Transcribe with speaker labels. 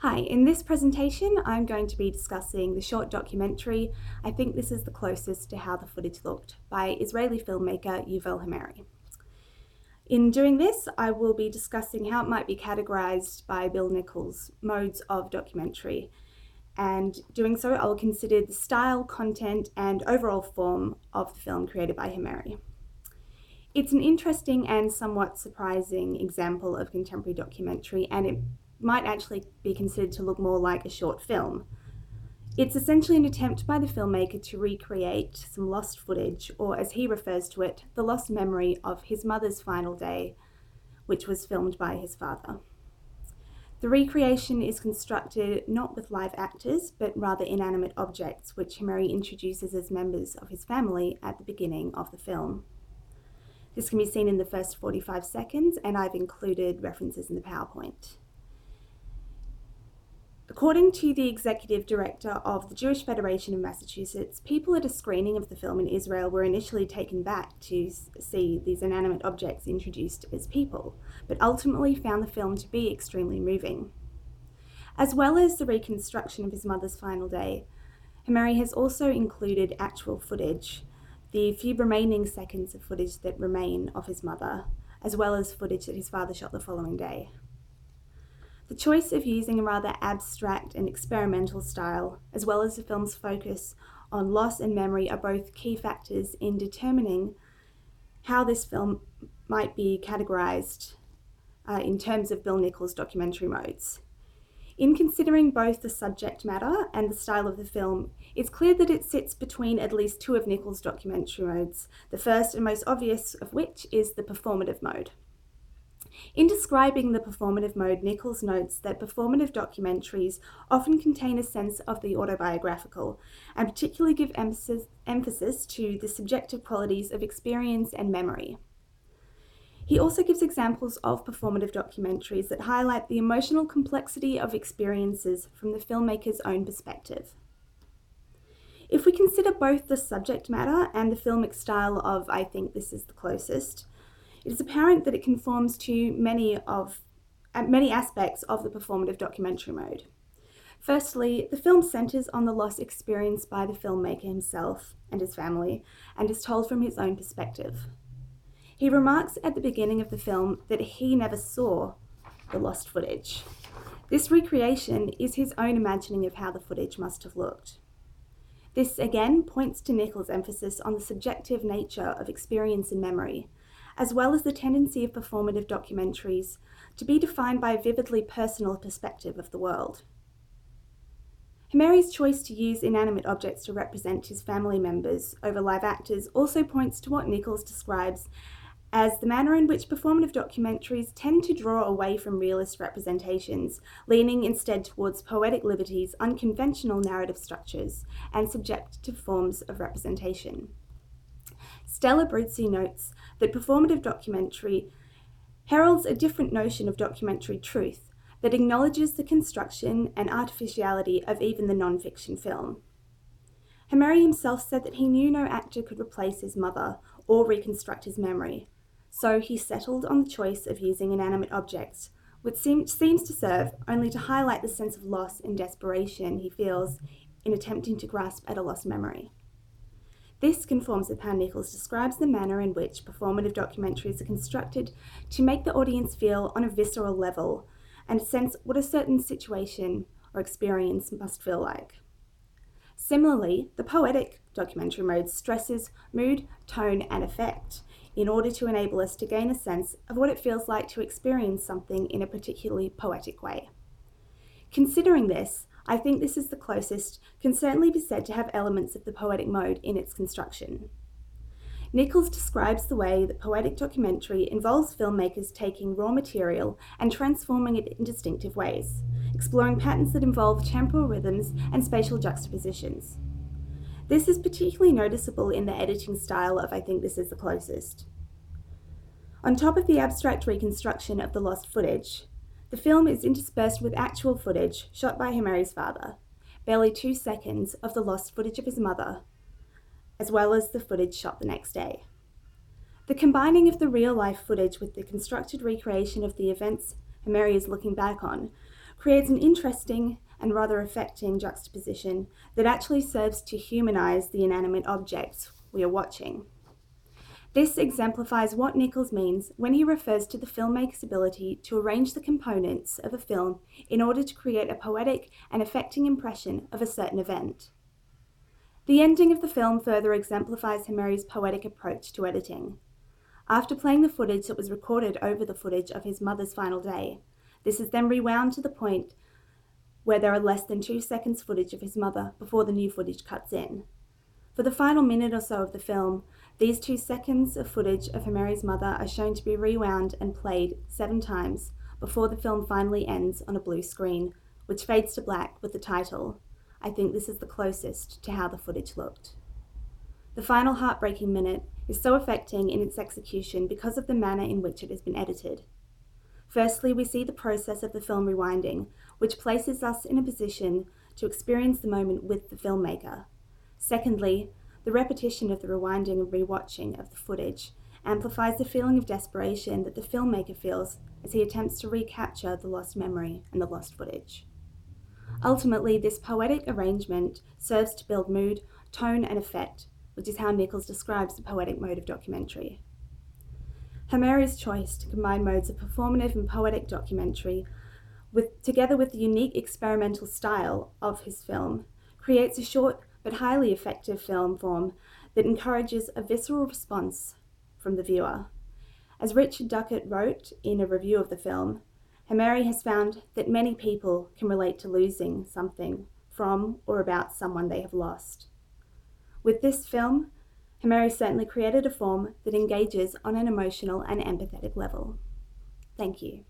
Speaker 1: Hi, in this presentation I'm going to be discussing the short documentary "I Think This Is the Closest to How the Footage Looked" by Israeli filmmaker Yuval Harari. In doing this, I will be discussing how it might be categorized by Bill Nichols' modes of documentary, and doing so I will consider the style, content, and overall form of the film created by Harari. It's an interesting and somewhat surprising example of contemporary documentary, and it might actually be considered to look more like a short film. It's essentially an attempt by the filmmaker to recreate some lost footage, or as he refers to it, the lost memory of his mother's final day, which was filmed by his father. The recreation is constructed not with live actors, but rather inanimate objects, which Harari introduces as members of his family at the beginning of the film. This can be seen in the first 45 seconds, and I've included references in the PowerPoint. According to the executive director of the Jewish Federation of Massachusetts, people at a screening of the film in Israel were initially taken back to see these inanimate objects introduced as people, but ultimately found the film to be extremely moving. As well as the reconstruction of his mother's final day, Harari has also included actual footage, the few remaining seconds of footage that remain of his mother, as well as footage that his father shot the following day. The choice of using a rather abstract and experimental style, as well as the film's focus on loss and memory, are both key factors in determining how this film might be categorized in terms of Bill Nichols' documentary modes. In considering both the subject matter and the style of the film, it's clear that it sits between at least two of Nichols' documentary modes, the first and most obvious of which is the performative mode. In describing the performative mode, Nichols notes that performative documentaries often contain a sense of the autobiographical, and particularly give emphasis to the subjective qualities of experience and memory. He also gives examples of performative documentaries that highlight the emotional complexity of experiences from the filmmaker's own perspective. If we consider both the subject matter and the filmic style of "I Think This Is the Closest," it is apparent that it conforms to many aspects of the performative documentary mode. Firstly, the film centers on the loss experienced by the filmmaker himself and his family, and is told from his own perspective. He remarks at the beginning of the film that he never saw the lost footage. This recreation is his own imagining of how the footage must have looked. This again points to Nichols' emphasis on the subjective nature of experience and memory, as well as the tendency of performative documentaries to be defined by a vividly personal perspective of the world. Harari's choice to use inanimate objects to represent his family members over live actors also points to what Nichols describes as the manner in which performative documentaries tend to draw away from realist representations, leaning instead towards poetic liberties, unconventional narrative structures, and subjective forms of representation. Stella Abruzzi notes that performative documentary heralds a different notion of documentary truth that acknowledges the construction and artificiality of even the non-fiction film. Harari himself said that he knew no actor could replace his mother or reconstruct his memory, so he settled on the choice of using inanimate objects, which seems to serve only to highlight the sense of loss and desperation he feels in attempting to grasp at a lost memory. This conforms with how Nichols describes the manner in which performative documentaries are constructed to make the audience feel on a visceral level and sense what a certain situation or experience must feel like. Similarly, the poetic documentary mode stresses mood, tone, and effect in order to enable us to gain a sense of what it feels like to experience something in a particularly poetic way. Considering this, I Think This Is the Closest can certainly be said to have elements of the poetic mode in its construction. Nichols describes the way that poetic documentary involves filmmakers taking raw material and transforming it in distinctive ways, exploring patterns that involve temporal rhythms and spatial juxtapositions. This is particularly noticeable in the editing style of I Think This Is the Closest. On top of the abstract reconstruction of the lost footage, the film is interspersed with actual footage shot by Harari's father, barely 2 seconds of the lost footage of his mother, as well as the footage shot the next day. The combining of the real-life footage with the constructed recreation of the events Harari is looking back on creates an interesting and rather affecting juxtaposition that actually serves to humanize the inanimate objects we are watching. This exemplifies what Nichols means when he refers to the filmmaker's ability to arrange the components of a film in order to create a poetic and affecting impression of a certain event. The ending of the film further exemplifies Hameri's poetic approach to editing. After playing the footage that was recorded over the footage of his mother's final day, this is then rewound to the point where there are less than 2 seconds footage of his mother before the new footage cuts in. For the final minute or so of the film, these 2 seconds of footage of Hameri's mother are shown to be rewound and played 7 times before the film finally ends on a blue screen, which fades to black with the title, "I think this is the closest to how the footage looked." The final heartbreaking minute is so affecting in its execution because of the manner in which it has been edited. Firstly, we see the process of the film rewinding, which places us in a position to experience the moment with the filmmaker. Secondly, the repetition of the rewinding and rewatching of the footage amplifies the feeling of desperation that the filmmaker feels as he attempts to recapture the lost memory and the lost footage. Ultimately, this poetic arrangement serves to build mood, tone, and effect, which is how Nichols describes the poetic mode of documentary. Hameri's choice to combine modes of performative and poetic documentary, together with the unique experimental style of his film, creates a short but highly effective film form that encourages a visceral response from the viewer. As Richard Duckett wrote in a review of the film, Hameri has found that many people can relate to losing something from or about someone they have lost. With this film, Hameri certainly created a form that engages on an emotional and empathetic level. Thank you.